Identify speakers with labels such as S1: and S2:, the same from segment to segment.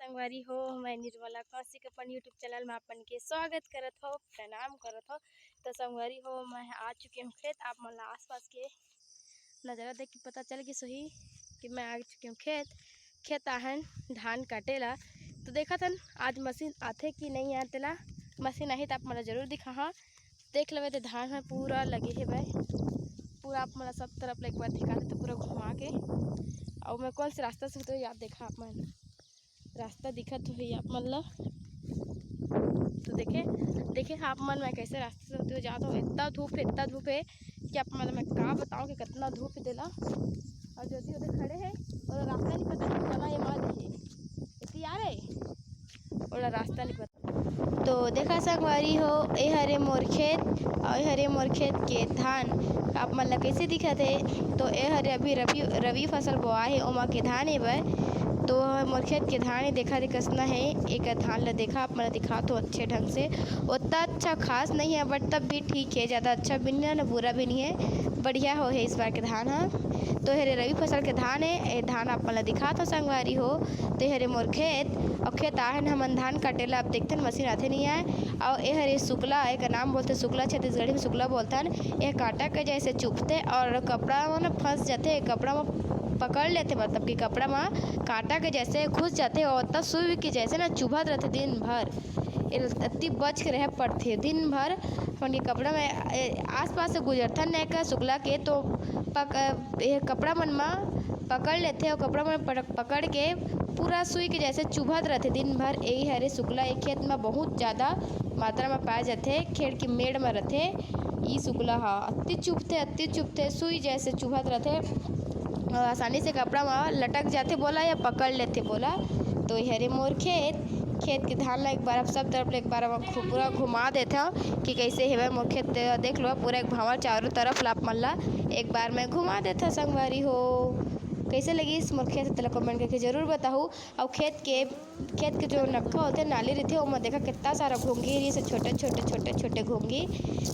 S1: संगवारी हो। मैं निर्मला कौशिक अपन यूट्यूब चैनल में अपन के स्वागत करत हो, प्रणाम करत हो। तो संगवारी हो, मैं आ चुकी हूँ खेत। आप मन आसपास के नज़ारा देख के पता चल गई सही कि मैं आ चुकी हूँ खेत आहन धान काटेला। तो देखा था आज मशीन आते कि नहीं आते ला। मशीन आई तो आप मला जरूर दिखा। हाँ देख लेवे तो धान में पूरा लगे है भाई, पूरा आप मला सब तरफ एक बार दिखा दे तो पूरा घुमा के। और मैं कौन से रास्ता से तो याद देखा आप मन रास्ता दिखत हो आप मन ला। तो देखे आप मन मैं कैसे रास्ते से होते हुए जाता हूँ। इतना धूप है कि आप मन मैं का बताऊँ कि कितना धूप देला। और जो भी उधर खड़े हैं और रास्ता नहीं पता चला ये मार है इतनी आ रहे और रास्ता नहीं पता। तो देखा संगवारी हो, ए हरे मोर खेत और हरे मोर खेत के धान आप मन ला कैसे दिखत है। तो ए हरे अभी रवि फसल बोआ है, ओमा के धान है भाई। तो मोर खेत के धान ही देखा कसना है। एक धान ला देखा आप मैंने दिखा तो अच्छे ढंग से, उतना अच्छा खास नहीं है बट तब भी ठीक है, ज़्यादा अच्छा भी नहीं है ना बुरा भी नहीं है, बढ़िया हो है इस बार के धान। हाँ तो हरे रवि फसल के धान है, ये धान आप मैंने दिखा तो संगवारी हो। तो हरे मोर खेत और खेत आहन हमन धान काटेला। आप देखते मशीन आते नहीं आए। और ये हरे शुक्ला एक नाम बोलते, शुक्ला छत्तीसगढ़ी में शुक्ला बोलते हैं। यह काटा के जैसे चुपते और कपड़ा में फंस जाते, कपड़ा में पकड़ लेते, मतलब कि कपड़ा में काटा के जैसे घुस जाते और तब सुई के जैसे ना चुभत रहते दिन भर। इतनी बच के रह पड़ते दिन भर उनके कपड़ा में आसपास से गुजरता नहीं का शुक्ला के। तो कपड़ा मन में पकड़ लेते और कपड़ा मन पकड़ के पूरा सुई के जैसे चुभत रहते दिन भर। यही हरे शुक्ला एक खेत में बहुत ज़्यादा मात्रा में पाए जाते, खेड़ की मेड़ में रहते ये शुक्ला। हाँ अति चुभते सुई जैसे चुभत रहते, आसानी से कपड़ा में लटक जाते बोला या पकड़ लेते बोला। तो हरे मोर खेत के धान ला एक बार आप सब तरफ एक बार पूरा घुमा देते हो कि कैसे है मोर खेत। देख लो पूरा एक भावर चारों तरफ लाप मन ला एक बार मैं घुमा देता संगवारी हो। कैसे लगी इस मोर खेत तेला कमेंट करके जरूर बताओ। और खेत के जो नक्खा होते नाली रहते वो मैं देखा कितना सारा घोंगी से छोटे घोंगी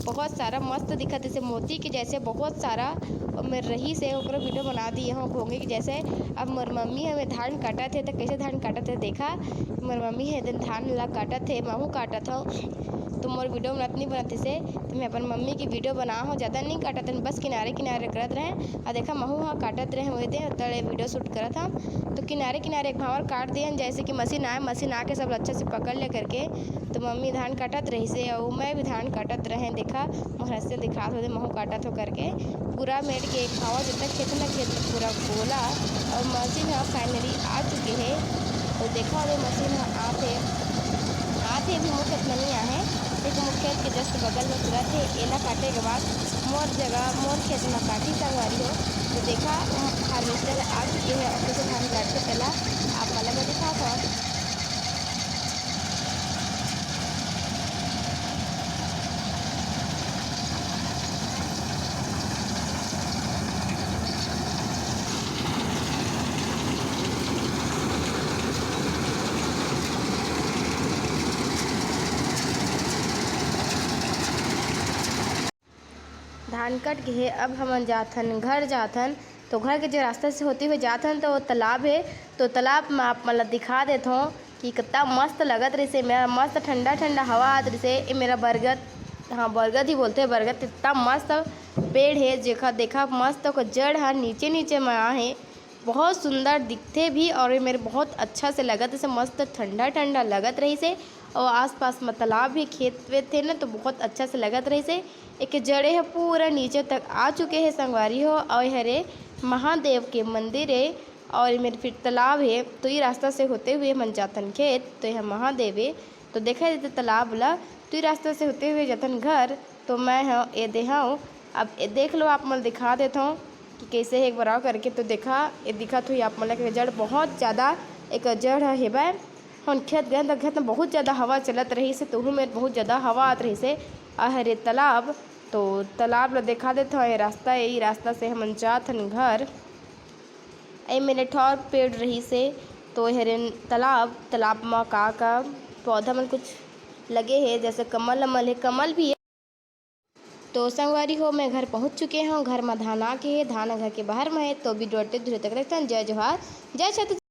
S1: बहुत सारा मस्त दिखत जैसे मोती के जैसे बहुत सारा। और मेरे रही से ओकरा वीडियो बना दिए हूँ घोंगे के जैसे। अब मोर मम्मी हमें धान काटा थे तो कैसे धान काटा थे देखा। मोर मम्मी है दिन धान ला काटा थे, महू काटा था। तो मोर वीडियो नहीं बनाते से तो मैं अपन मम्मी की वीडियो बना हूँ, ज़्यादा नहीं काटा था, बस किनारे करत रहे। और देखा महू हाँ काटत रहे वही दे तड़े वीडियो शूट करा था। तो किनारे एक भावर काट दिए जैसे कि मशीन आके सब अच्छे से पकड़ ले करके। तो मम्मी धान काटत रही से और मैं भी धान काटत रहे। देखा मोहर से दिखा हो महू काटत हो करके पूरा मेड़ के एक भावा जितना खेत पूरा बोला। और मशीन फाइनली आ चुकी है। तो देखा अभी मशीन आते भी मुख्य नहीं आए, एक मुख्य के जस्ट बगल में तुरंत है। एला काटे के बाद मोर खेत में काटी संगवारी हो। तो देखा हार्वेस्टर आ चुकी है और कैसे धान काटते पहला आप वाला में दिखा था। धान कट के है अब हम जाथन घर जाथन। तो घर के जो रास्ते से होते हुए जाथन तो तालाब है। तो तालाब में आप मतलब दिखा देता हूँ कि कितना मस्त लगत रही से। मेरा मस्त ठंडा हवा आत रही से। ये मेरा बरगद, हाँ बरगद ही बोलते हैं, बरगद इतना मस्त पेड़ है देखा मस्त जड़ है नीचे में है, बहुत सुंदर दिखते भी। और ये मेरे बहुत अच्छा से लगत से मस्त ठंडा लगत रही से। और आसपास में तालाब भी खेत वेत थे ना तो बहुत अच्छा से लगत रही से। एक जड़े है पूरा नीचे तक आ चुके हैं संगवारी हो। और हरे महादेव के मंदिर है और मेरे फिर तालाब है। तो ये रास्ता से होते हुए मन जातन खेत, तो यह महादेव है। तो देखा देते तालाब ला तो ये रास्ते से होते हुए जातन घर। तो मैं हाँ ये देहाऊँ अब देख लो आप मैं दिखा देता हूँ कि कैसे है एक बार करके। तो देखा ये दिखा तो आप मतलब कि जड़ बहुत ज़्यादा एक जड़ है भाई। हम खेत गए तो खेत में बहुत ज़्यादा हवा चलत रही से, तो में बहुत ज़्यादा हवा आत रही से। हरे तालाब तो तालाब ला देखा देता हूँ। ये रास्ता है, ये रास्ता से हम जात हन घर। ए मेरे ठौर पेड़ रही से। तो हरे तालाब में का पौधा में कुछ लगे हैं जैसे कमल है, कमल भी है। तो संगवारी हो मैं घर पहुंच चुके हूँ। घर में धान आके है, धान घर के बाहर में है। तो भी डोटे धुरे तक रखते हैं। जय जोहार, जय छत्तीसगढ़।